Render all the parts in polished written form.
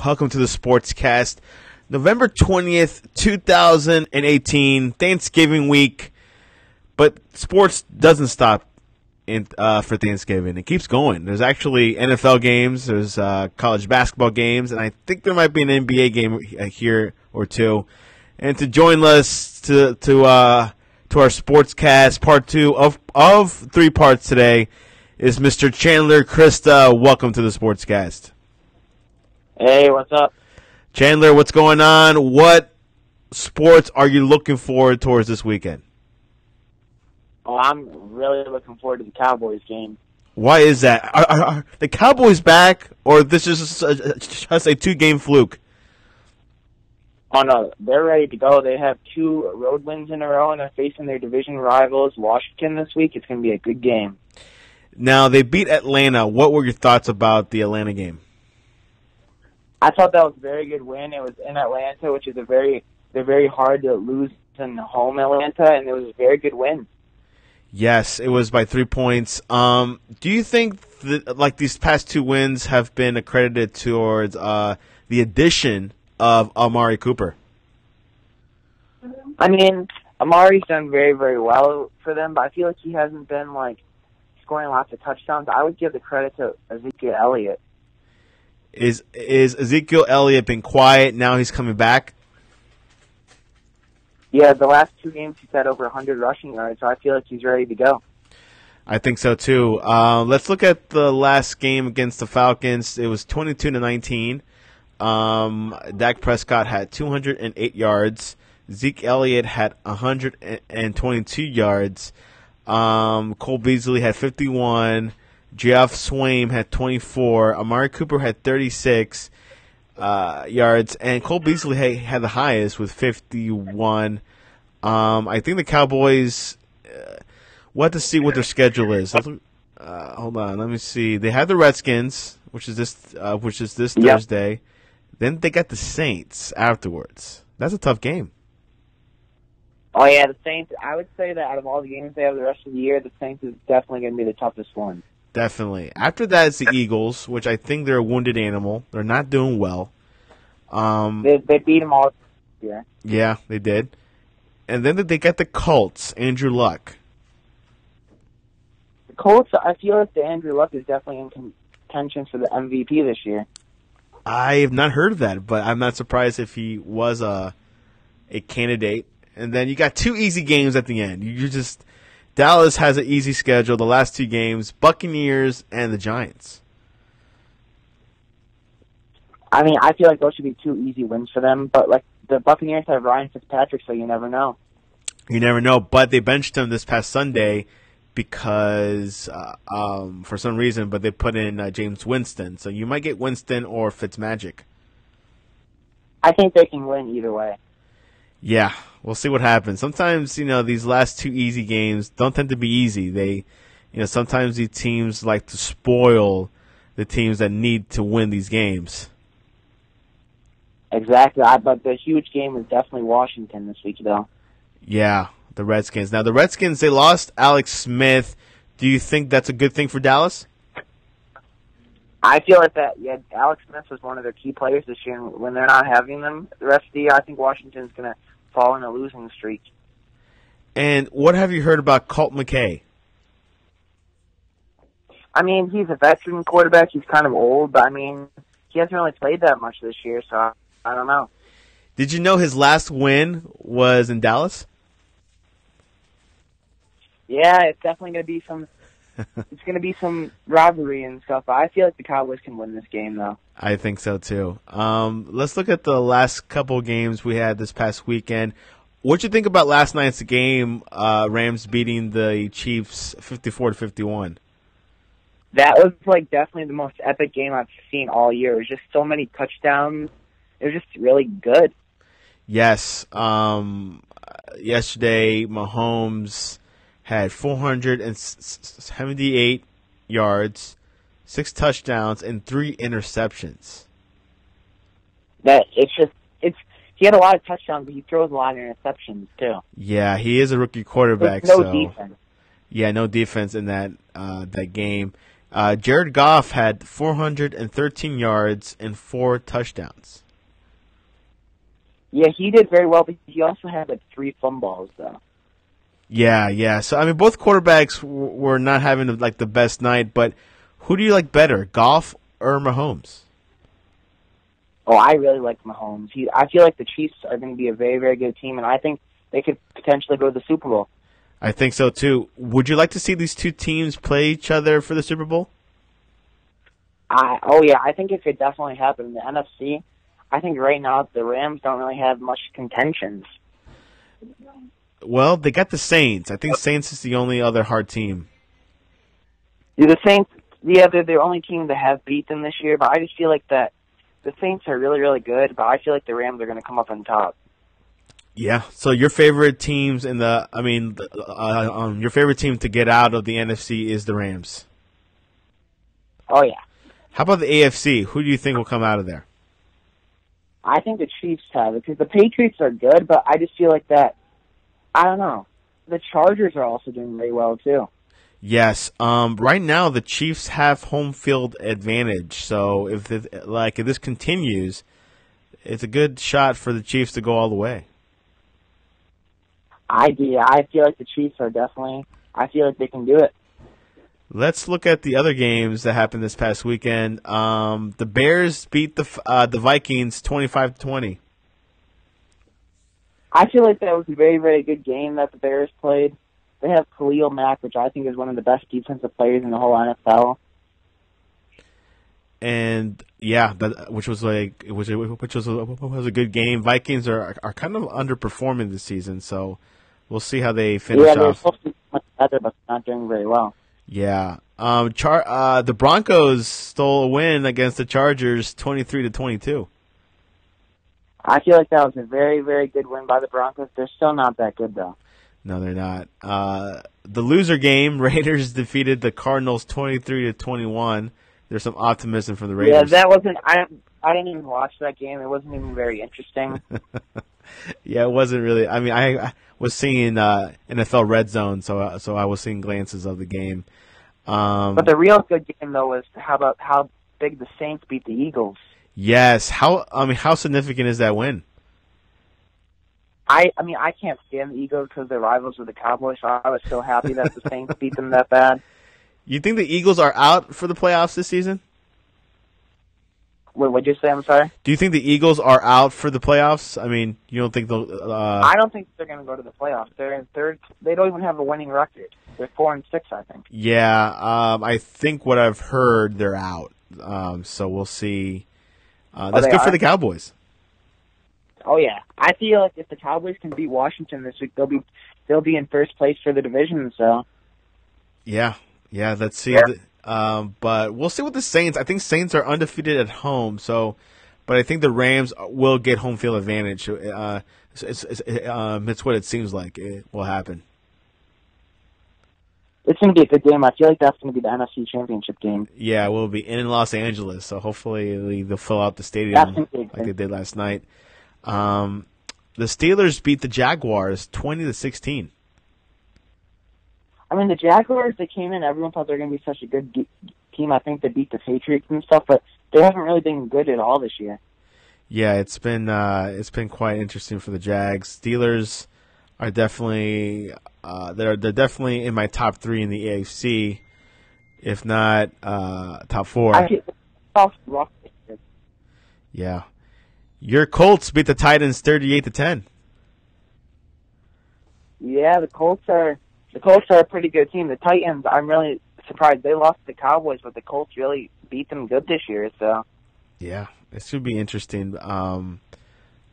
Welcome to the Sportscast. November 20th, 2018, Thanksgiving week. But sports doesn't stop for Thanksgiving. It keeps going. There's actually NFL games, there's college basketball games, and I think there might be an NBA game here or two. And to join us to our Sportscast, part two of 3 parts today, is Mr. Chandler Christa. Welcome to the Sportscast. Hey, what's up? Chandler, what's going on? What sports are you looking forward towards this weekend? Oh, I'm really looking forward to the Cowboys game. Why is that? Are the Cowboys back, or this is just a 2-game fluke? Oh, no, they're ready to go. They have 2 road wins in a row, and they're facing their division rivals, Washington, this week. It's going to be a good game. Now, they beat Atlanta. What were your thoughts about the Atlanta game? I thought that was a very good win. It was in Atlanta, which is they're very hard to lose in home Atlanta, and it was a very good win. Yes, it was by 3 points. Do you think that these past 2 wins have been accredited towards the addition of Amari Cooper? I mean, Amari's done very, very well for them, but I feel like he hasn't been scoring lots of touchdowns. I would give the credit to Ezekiel Elliott. Is Ezekiel Elliott been quiet? Now he's coming back? Yeah, the last 2 games he's had over 100 rushing yards, so I feel like he's ready to go. I think so too. Let's look at the last game against the Falcons. It was 22-19. Dak Prescott had 208 yards. Zeke Elliott had 122 yards. Cole Beasley had 51. Geoff Swaim had 24. Amari Cooper had 36 yards. And Cole Beasley had the highest with 51. I think the Cowboys, we'll have to see what their schedule is. Hold on, let me see. They have the Redskins, which is this Thursday. Then they got the Saints afterwards. That's a tough game. Oh, yeah, the Saints. I would say that out of all the games they have the rest of the year, the Saints is definitely going to be the toughest one. Definitely. After that, it's the Eagles, which I think they're a wounded animal. They're not doing well. They beat them all this year. Yeah, they did. And then they got the Colts, Andrew Luck. The Colts, I feel like the Andrew Luck is definitely in contention for the MVP this year. I have not heard of that, but I'm not surprised if he was a candidate. And then you got 2 easy games at the end. Dallas has an easy schedule. The last 2 games, Buccaneers and the Giants. I mean, I feel like those should be 2 easy wins for them. But the Buccaneers have Ryan Fitzpatrick, so you never know. You never know. But they benched him this past Sunday because for some reason. But they put in James Winston, so you might get Winston or Fitzmagic. I think they can win either way. Yeah, we'll see what happens. Sometimes, these last 2 easy games don't tend to be easy. Sometimes these teams like to spoil the teams that need to win these games. Exactly. But the huge game is definitely Washington this week, though. Yeah, the Redskins. Now, the Redskins, they lost Alex Smith. Do you think that's a good thing for Dallas? I feel like that, yeah, Alex Smith was one of their key players this year, and when they're not having them the rest of the year, I think Washington's going to fall in a losing streak. And what have you heard about Colt McKay? I mean, he's a veteran quarterback. He's kind of old, but, he hasn't really played that much this year, so I don't know. Did you know his last win was in Dallas? Yeah, it's definitely going to be some rivalry and stuff. But I feel like the Cowboys can win this game, though. I think so, too. Let's look at the last couple games we had this past weekend. What'd you think about last night's game, Rams beating the Chiefs 54-51? That was, definitely the most epic game I've seen all year. It was just so many touchdowns. It was just really good. Yes. Yesterday, Mahomes had 478 yards, 6 touchdowns, and 3 interceptions. He had a lot of touchdowns, but he throws a lot of interceptions too. Yeah, he is a rookie quarterback. With no defense. Yeah, no defense in that game. Jared Goff had 413 yards and 4 touchdowns. Yeah, he did very well, but he also had like 3 fumbles, though. Yeah. So, I mean, both quarterbacks were not having, like, the best night, but who do you like better, Goff or Mahomes? Oh, I really like Mahomes. I feel like the Chiefs are going to be a very, very good team, and I think they could potentially go to the Super Bowl. I think so, too. Would you like to see these two teams play each other for the Super Bowl? I think it could definitely happen in the NFC. I think right now the Rams don't really have much contentions. Well, they got the Saints. I think Saints is the only other hard team. The Saints, yeah, they're the only team that have beat them this year, but I just feel like that the Saints are really, really good, but I feel like the Rams are going to come up on top. Yeah. So your favorite teams your favorite team to get out of the NFC is the Rams. Oh, yeah. How about the AFC? Who do you think will come out of there? I think the Chiefs have it, because the Patriots are good, but I just feel like that, I don't know. The Chargers are also doing very well, too. Yes. Right now, the Chiefs have home field advantage. So if this continues, it's a good shot for the Chiefs to go all the way. I feel like the Chiefs are definitely. I feel like they can do it. Let's look at the other games that happened this past weekend. The Bears beat the Vikings 25-20. I feel like that was a very, very good game that the Bears played. They have Khalil Mack, which I think is one of the best defensive players in the whole NFL. And yeah, which was a good game. Vikings are kind of underperforming this season, so we'll see how they finish off. Yeah, they're supposed to be much better, but not doing very well. Yeah. The Broncos stole a win against the Chargers 23-22. I feel like that was a very, very good win by the Broncos. They're still not that good, though. No, they're not. The loser game, Raiders defeated the Cardinals 23-21. There's some optimism from the Raiders. Yeah, that wasn't. I didn't even watch that game. It wasn't even very interesting. Yeah, it wasn't really. I mean, I was seeing NFL Red Zone, so I was seeing glances of the game. But the real good game, though, was how big the Saints beat the Eagles. Yes. How significant is that win? I can't stand the Eagles because they're rivals with the Cowboys, so I was so happy that the Saints beat them that bad. You think the Eagles are out for the playoffs this season? Wait, what'd you say? I'm sorry? Do you think the Eagles are out for the playoffs? I mean, you don't think they'll... I don't think they're going to go to the playoffs. They're in third. They don't even have a winning record. They're 4-6, I think. Yeah, I think what I've heard, they're out. So we'll see. That's good for the Cowboys. Oh yeah, I feel like if the Cowboys can beat Washington this week, they'll be in first place for the division. So. Yeah, let's see. Yeah. But we'll see with the Saints. I think Saints are undefeated at home, but I think the Rams will get home field advantage. It's what it seems like it will happen. It's going to be a good game. I feel like that's going to be the NFC Championship game. Yeah, it will be in Los Angeles, so hopefully they'll fill out the stadium like they did last night. The Steelers beat the Jaguars 20-16. I mean, the Jaguars, they came in, everyone thought they were going to be such a good team. I think they beat the Patriots and stuff, but they haven't really been good at all this year. Yeah, it's been quite interesting for the Jags. Steelers are definitely they're definitely in my top 3 in the AFC, if not top 4. Yeah. Your Colts beat the Titans 38-10. Yeah, the Colts are a pretty good team. The Titans, I'm really surprised they lost to the Cowboys, but the Colts really beat them good this year. So yeah, it should be interesting.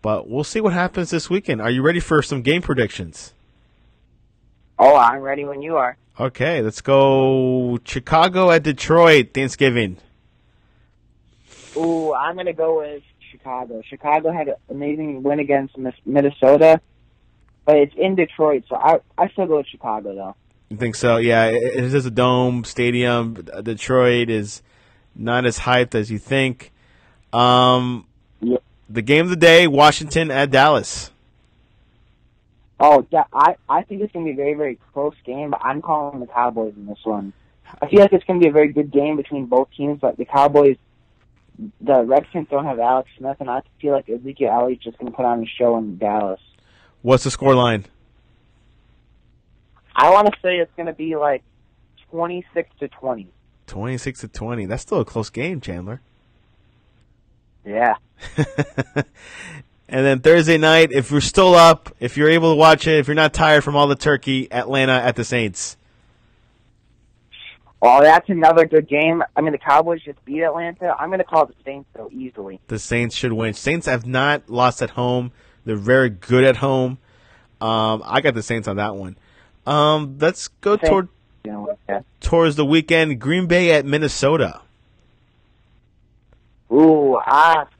But we'll see what happens this weekend. Are you ready for some game predictions? Oh, I'm ready when you are. Okay, let's go Chicago at Detroit, Thanksgiving. Ooh, I'm going to go with Chicago. Chicago had an amazing win against Minnesota, but it's in Detroit, so I still go with Chicago, though. You think so? Yeah, it is a dome stadium. Detroit is not as hyped as you think. Yeah. The game of the day, Washington at Dallas. Oh, yeah, I think it's going to be a very, very close game, but I'm calling the Cowboys in this one. I feel like it's going to be a very good game between both teams, but the Cowboys, the Redskins don't have Alex Smith, and I feel like Ezekiel Elliott's just going to put on a show in Dallas. What's the score line? I want to say it's going to be like 26-20. 26-20. That's still a close game, Chandler. Yeah. And then Thursday night, if you're still up, if you're able to watch it, if you're not tired from all the turkey, Atlanta at the Saints. Well, that's another good game. I mean, the Cowboys just beat Atlanta. I'm going to call the Saints, though, easily. The Saints should win. Saints have not lost at home. They're very good at home. I got the Saints on that one. Let's go towards the weekend. Green Bay at Minnesota. Ooh, that's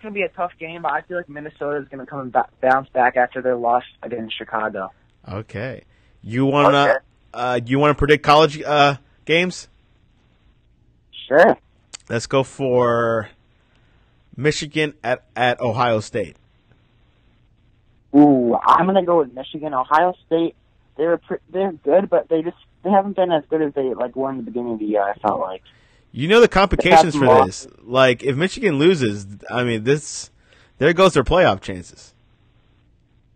going to be a tough game, but I feel like Minnesota is going to come and bounce back after their loss against Chicago. Okay. You want to predict college games? Sure. Let's go for Michigan at Ohio State. Ooh, I'm going to go with Michigan. Ohio State, they're good, but they haven't been as good as they were in the beginning of the year, I felt like. You know the complications for this. Like, if Michigan loses, I mean, there goes their playoff chances.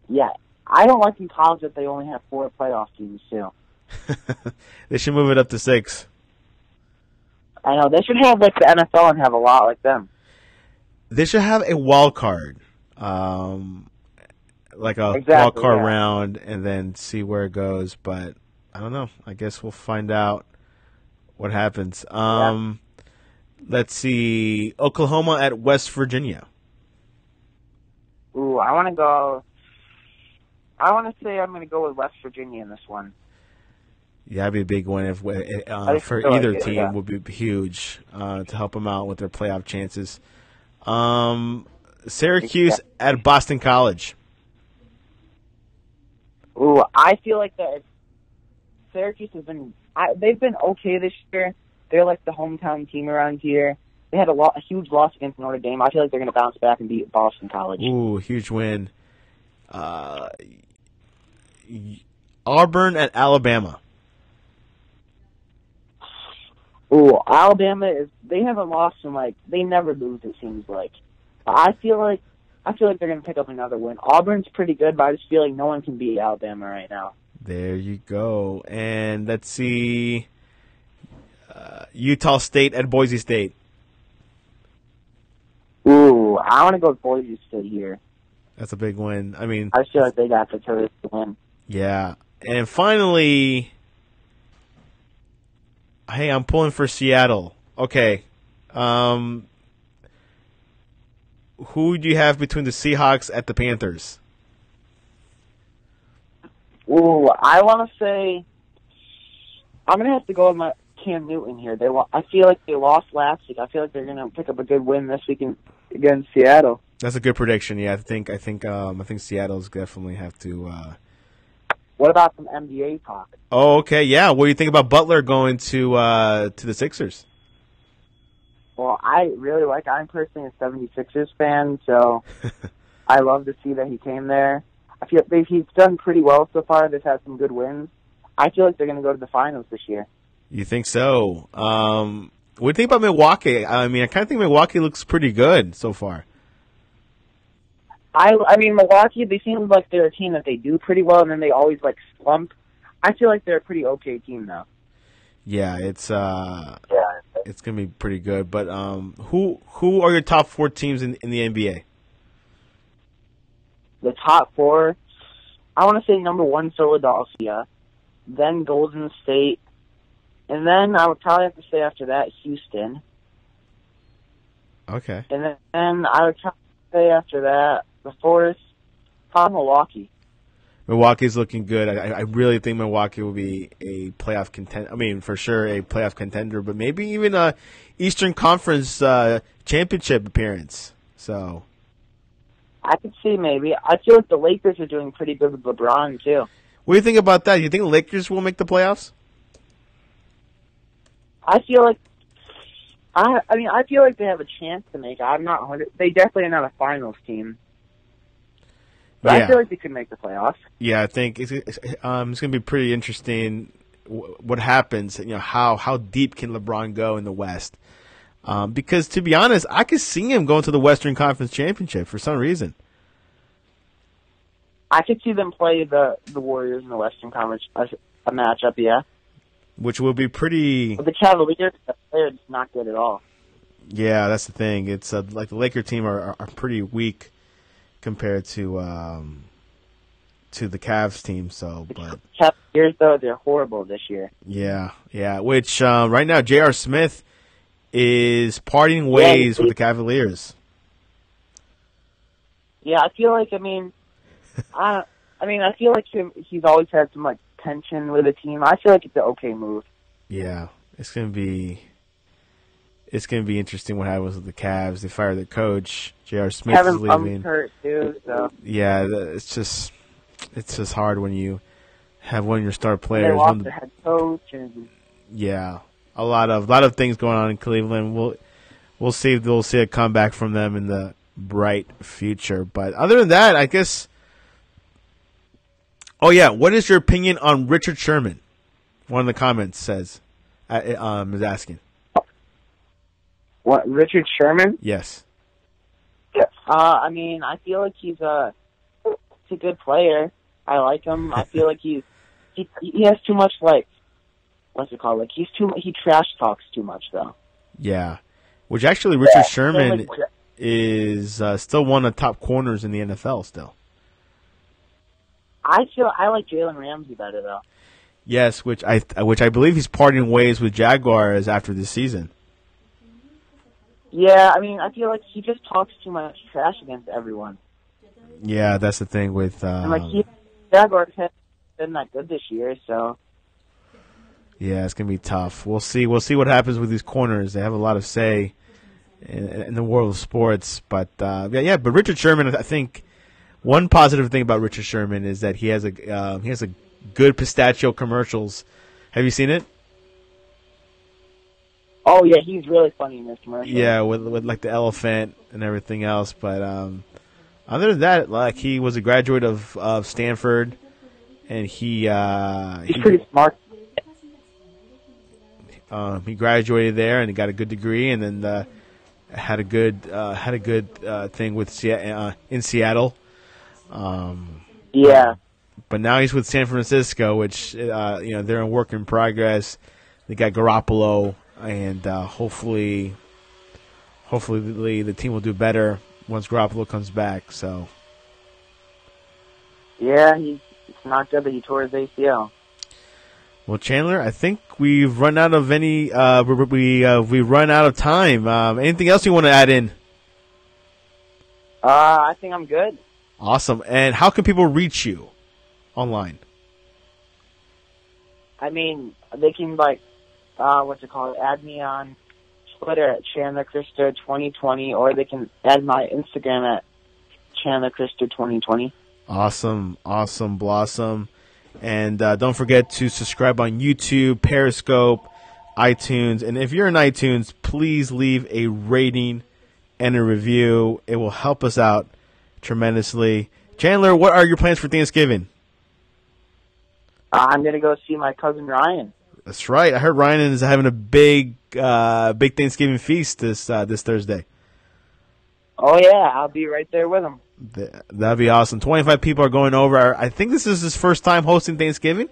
Yeah. I don't like in college that they only have 4 playoff teams, too. They should move it up to 6. I know. They should have, the NFL and have a lot like them. They should have a wild card. Wild card round, and then see where it goes. But, I don't know. I guess we'll find out what happens. Let's see. Oklahoma at West Virginia. Ooh, I want to say I'm going to go with West Virginia in this one. Yeah, that'd be a big win for either team. Yeah. Would be huge to help them out with their playoff chances. Syracuse at Boston College. Ooh, I feel like that Syracuse they've been okay this year. They're like the hometown team around here. They had a huge loss against Notre Dame. I feel like they're going to bounce back and beat Boston College. Ooh, huge win. Auburn at Alabama. Ooh, Alabama they haven't lost in they never lose, it seems like. But I feel like they're going to pick up another win. Auburn's pretty good, but I just feel like no one can beat Alabama right now. There you go. And let's see, Utah State at Boise State. Ooh, I want to go with Boise State here. That's a big win. I mean, I feel like they got the courage to win. Yeah. And finally, hey, I'm pulling for Seattle. Okay. Who do you have between the Seahawks at the Panthers? Ooh, I want to say I'm going to have to go with my Cam Newton here. I feel like they lost last week. I feel like they're going to pick up a good win this week against Seattle. That's a good prediction. Yeah, I think Seattle's definitely have to. What about some NBA talk? Oh, okay, yeah. What do you think about Butler going to the Sixers? Well, I'm personally a 76ers fan, so I love to see that he came there. I feel he's done pretty well so far. They've had some good wins. I feel like they're going to go to the finals this year. You think so? What do you think about Milwaukee? I mean, I kind of think Milwaukee looks pretty good so far. I mean, Milwaukee, they seem like they're a team that they do pretty well, and then they always, slump. I feel like they're a pretty okay team, though. Yeah, it's going to be pretty good. But who are your top 4 teams in the NBA? The top 4, I want to say number 1, Philadelphia, then Golden State, and then I would probably have to say after that, Houston. Okay. And then I would probably say after that, the 4th, probably Milwaukee. Milwaukee's looking good. I really think Milwaukee will be a playoff contender. I mean, for sure a playoff contender, but maybe even a Eastern Conference championship appearance. So I could see maybe. I feel like the Lakers are doing pretty good with LeBron too. What do you think about that? Do you think the Lakers will make the playoffs? I feel like I feel like they have a chance to make it. I'm not 100. They definitely are not a finals team. But yeah. I feel like they could make the playoffs. Yeah, I think it's going to be pretty interesting what happens. How deep can LeBron go in the West? Because to be honest, I could see him going to the Western Conference Championship for some reason. I could see them play the Warriors in the Western Conference a matchup, yeah. Which will be pretty. But the Cavaliers, they're just not good at all. Yeah, that's the thing. It's like the Laker team are pretty weak compared to the Cavs team. So, but Cavaliers though, they're horrible this year. Yeah. Which right now, J.R. Smith is parting ways with the Cavaliers. Yeah, I feel like I feel like he's always had some like tension with the team. I feel like it's an okay move. Yeah, it's gonna be interesting what happens with the Cavs. They fire their coach. J.R. Smith is leaving. Hurt too, so yeah, it's just hard when you have one of your star players. They lost their head coach, and yeah, a lot of things going on in Cleveland. We'll see if we'll see a comeback from them in the bright future. But other than that, I guess. Oh yeah, what is your opinion on Richard Sherman? One of the comments says, is asking. What, Richard Sherman? Yes. I feel like he's a good player. I like him. I feel like he has too much what's it called? Like he trash talks too much though. Yeah, which actually Richard Sherman is still one of the top corners in the NFL still. I like Jalen Ramsey better though. Yes, which I believe he's parting ways with Jaguars after this season. Yeah, I feel like he just talks too much trash against everyone. Yeah, that's the thing with. And Jaguars haven't been that good this year, so. Yeah, it's gonna be tough. We'll see what happens with these corners. They have a lot of say in the world of sports, but but Richard Sherman, I think. One positive thing about Richard Sherman is that he has a good pistachio commercials. Have you seen it? Oh yeah, he's really funny in this commercial. Yeah, with like the elephant and everything else. But other than that, like he was a graduate of Stanford, and he's pretty smart. He graduated there and he got a good degree, and then had a good thing with in Seattle. Yeah. But now he's with San Francisco, which they're in work in progress. They got Garoppolo, and hopefully the team will do better once Garoppolo comes back. So. Yeah, it's not good that he tore his ACL. Well, Chandler, I think we've run out of we've run out of time. Anything else you want to add in? I think I'm good. Awesome. And how can people reach you online? They can add me on Twitter at Chandler Christa 2020, or they can add my Instagram at Chandler Christa 2020. Awesome, Blossom. And don't forget to subscribe on YouTube, Periscope, iTunes. And if you're in iTunes, please leave a rating and a review. It will help us out tremendously. Chandler, what are your plans for Thanksgiving? I'm going to go see my cousin Ryan. That's right. I heard Ryan is having a big Thanksgiving feast this Thursday. Oh, yeah. I'll be right there with him. That'd be awesome. 25 people are going over. I think this is his first time hosting Thanksgiving.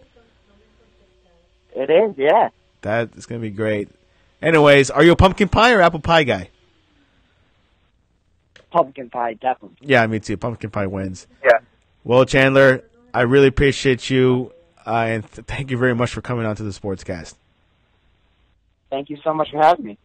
It is, yeah. That is going to be great. Anyways, are you a pumpkin pie or apple pie guy? Pumpkin pie, definitely. Yeah, me too. Pumpkin pie wins. Yeah. Well, Chandler, I really appreciate you, and thank you very much for coming on to the Sportscast. Thank you so much for having me.